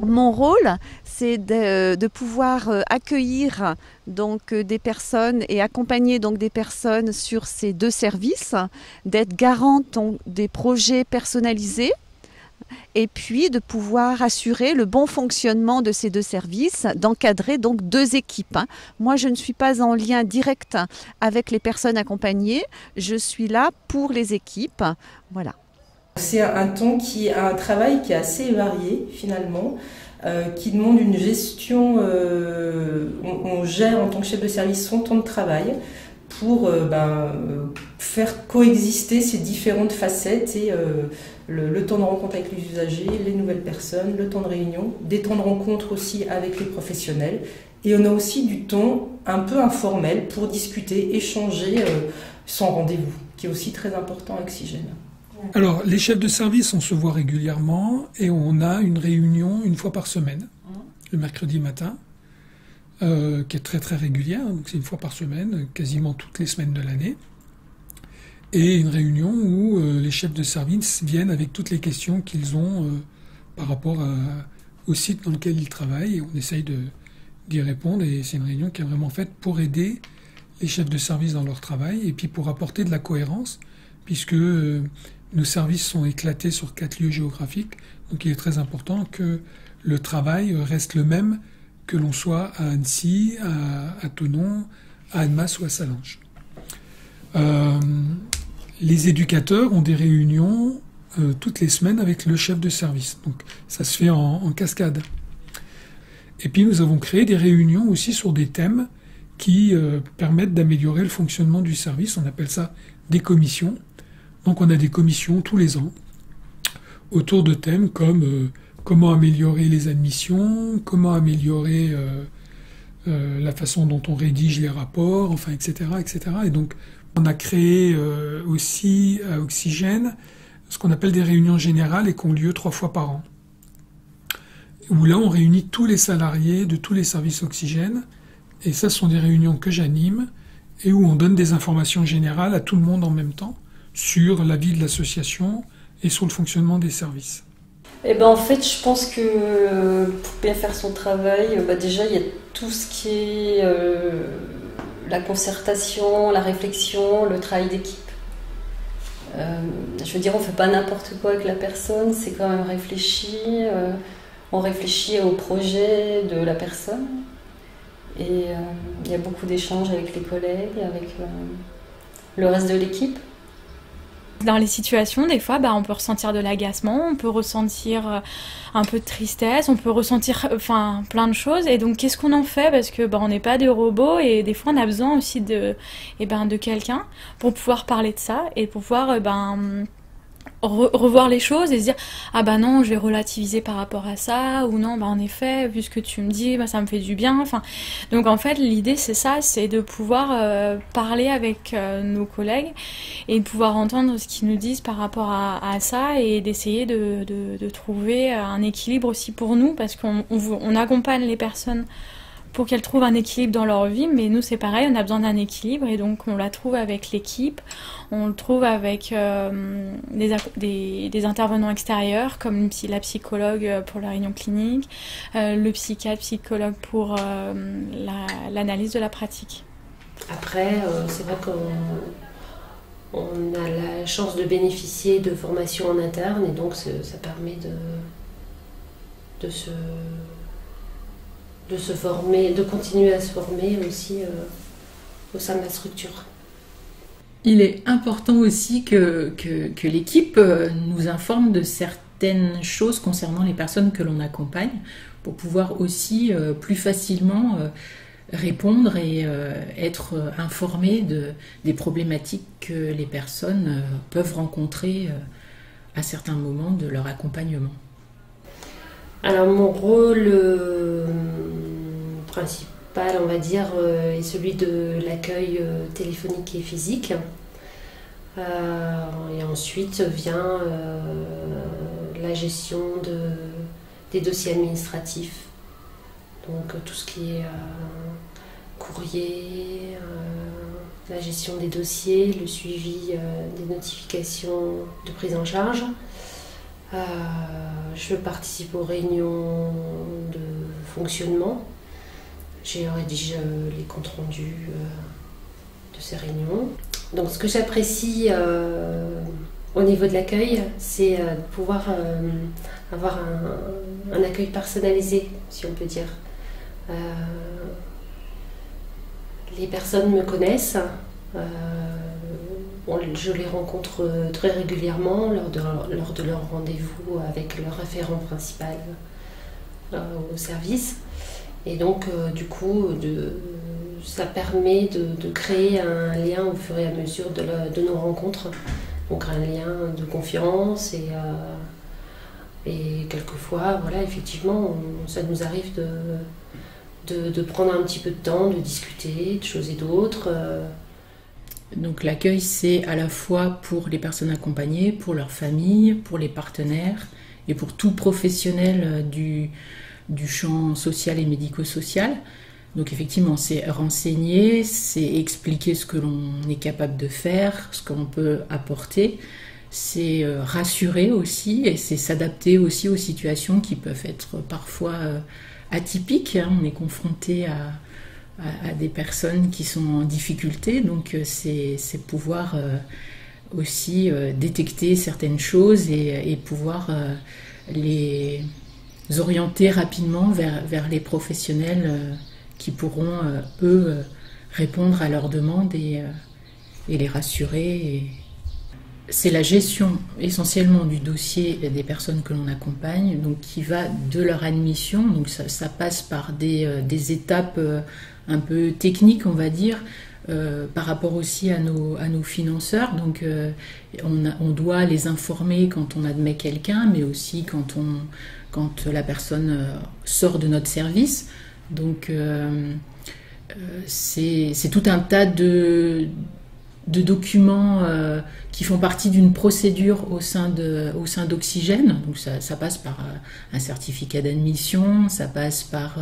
mon rôle, c'est de pouvoir accueillir donc des personnes et accompagner donc des personnes sur ces deux services, d'être garante des projets personnalisés et puis de pouvoir assurer le bon fonctionnement de ces deux services, d'encadrer donc deux équipes. Moi, je ne suis pas en lien direct avec les personnes accompagnées, je suis là pour les équipes. Voilà. C'est un temps un travail qui est assez varié finalement, qui demande une gestion, on gère en tant que chef de service son temps de travail pour faire coexister ces différentes facettes et le temps de rencontre avec les usagers, les nouvelles personnes, le temps de réunion, des temps de rencontre aussi avec les professionnels. Et on a aussi du temps un peu informel pour discuter, échanger sans rendez-vous, qui est aussi très important à Oxygène. Alors, les chefs de service, on se voit régulièrement et on a une réunion une fois par semaine, le mercredi matin, qui est très très régulière, donc c'est une fois par semaine, quasiment toutes les semaines de l'année. Et une réunion où les chefs de service viennent avec toutes les questions qu'ils ont par rapport au site dans lequel ils travaillent et on essaye d'y répondre. Et c'est une réunion qui est vraiment faite pour aider les chefs de service dans leur travail et puis pour apporter de la cohérence, puisque nos services sont éclatés sur 4 lieux géographiques, donc il est très important que le travail reste le même que l'on soit à Annecy, à Thonon, à Annemasse ou à Sallanches. Les éducateurs ont des réunions toutes les semaines avec le chef de service, donc ça se fait en cascade. Et puis nous avons créé des réunions aussi sur des thèmes qui permettent d'améliorer le fonctionnement du service, on appelle ça des commissions. Donc on a des commissions tous les ans autour de thèmes comme comment améliorer les admissions, comment améliorer la façon dont on rédige les rapports, enfin, etc., etc. Et donc on a créé aussi à Oxygène ce qu'on appelle des réunions générales et qui ont lieu 3 fois par an. Où là on réunit tous les salariés de tous les services Oxygène et ça ce sont des réunions que j'anime et où on donne des informations générales à tout le monde en même temps sur la vie de l'association et sur le fonctionnement des services. Eh ben en fait, je pense que pour bien faire son travail, déjà il y a tout ce qui est la concertation, la réflexion, le travail d'équipe. Je veux dire, on ne fait pas n'importe quoi avec la personne, c'est quand même réfléchi. On réfléchit au projet de la personne. Et il y a beaucoup d'échanges avec les collègues, avec le reste de l'équipe. Dans les situations, des fois, on peut ressentir de l'agacement, on peut ressentir un peu de tristesse, on peut ressentir plein de choses. Et donc, qu'est-ce qu'on en fait? Parce que on n'est pas des robots et des fois, on a besoin aussi de quelqu'un pour pouvoir parler de ça et pour pouvoir revoir les choses et se dire non, je vais relativiser par rapport à ça, ou non, en effet, vu ce que tu me dis, ça me fait du bien. Donc en fait l'idée c'est ça, c'est de pouvoir parler avec nos collègues et de pouvoir entendre ce qu'ils nous disent par rapport à ça et d'essayer de trouver un équilibre aussi pour nous, parce qu'on accompagne les personnes pour qu'elles trouvent un équilibre dans leur vie, mais nous c'est pareil, on a besoin d'un équilibre et donc on la trouve avec l'équipe, on le trouve avec des intervenants extérieurs comme la psychologue pour la réunion clinique, le psychologue pour l'analyse de la pratique. Après, c'est vrai qu'on a la chance de bénéficier de formations en interne et donc ça permet de se former, de continuer à se former aussi au sein de la structure. Il est important aussi que l'équipe nous informe de certaines choses concernant les personnes que l'on accompagne pour pouvoir aussi plus facilement répondre et être informé des problématiques que les personnes peuvent rencontrer à certains moments de leur accompagnement. Alors mon rôle principal, on va dire, est celui de l'accueil téléphonique et physique. Et ensuite vient la gestion des dossiers administratifs. Donc tout ce qui est courrier, la gestion des dossiers, le suivi des notifications de prise en charge. Je participe aux réunions de fonctionnement. Je rédige les comptes rendus de ces réunions. Donc ce que j'apprécie au niveau de l'accueil, c'est de pouvoir avoir un accueil personnalisé, si on peut dire. Les personnes me connaissent, je les rencontre très régulièrement lors de leur rendez-vous avec leur référent principal au service. Et donc, du coup, ça permet de créer un lien au fur et à mesure de nos rencontres. Donc un lien de confiance et quelquefois, voilà, effectivement, ça nous arrive de prendre un petit peu de temps, de discuter de choses et d'autres. Donc l'accueil, c'est à la fois pour les personnes accompagnées, pour leur famille, pour les partenaires et pour tout professionnel du champ social et médico-social. Donc effectivement, c'est renseigner, c'est expliquer ce que l'on est capable de faire, ce qu'on peut apporter, c'est rassurer aussi et c'est s'adapter aussi aux situations qui peuvent être parfois atypiques. On est confronté à des personnes qui sont en difficulté, donc c'est pouvoir aussi détecter certaines choses et pouvoir les orienter rapidement vers les professionnels qui pourront, eux, répondre à leurs demandes et les rassurer. C'est la gestion essentiellement du dossier des personnes que l'on accompagne, donc qui va de leur admission. Donc ça passe par des étapes un peu techniques, on va dire, par rapport aussi à nos financeurs. Donc on doit les informer quand on admet quelqu'un, mais aussi quand la personne sort de notre service. Donc c'est tout un tas de documents qui font partie d'une procédure au sein d'Oxygène. Donc ça passe par un certificat d'admission, ça passe par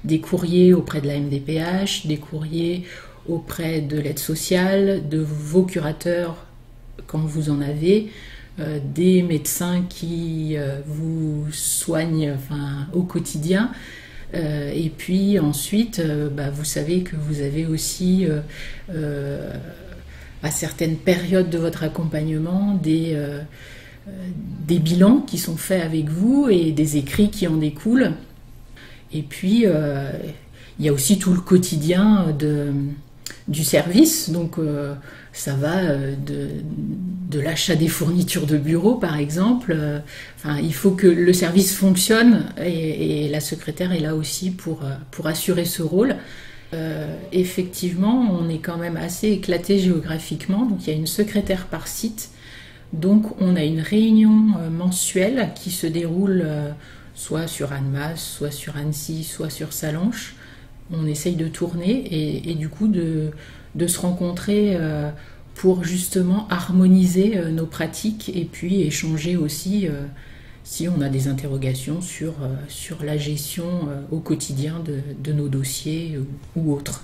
des courriers auprès de la MDPH, des courriers auprès de l'aide sociale, de vos curateurs quand vous en avez, des médecins qui vous soignent au quotidien. Et puis ensuite, vous savez que vous avez aussi, à certaines périodes de votre accompagnement, des bilans qui sont faits avec vous et des écrits qui en découlent. Et puis, il y a aussi tout le quotidien du service. Donc, ça va de l'achat des fournitures de bureau, par exemple. Il faut que le service fonctionne et la secrétaire est là aussi pour assurer ce rôle. Effectivement, on est quand même assez éclaté géographiquement. Donc, il y a une secrétaire par site. Donc, on a une réunion mensuelle qui se déroule soit sur Annemasse, soit sur Annecy, soit sur Sallanches. On essaye de tourner et du coup de se rencontrer pour justement harmoniser nos pratiques et puis échanger aussi si on a des interrogations sur la gestion au quotidien de nos dossiers ou autres.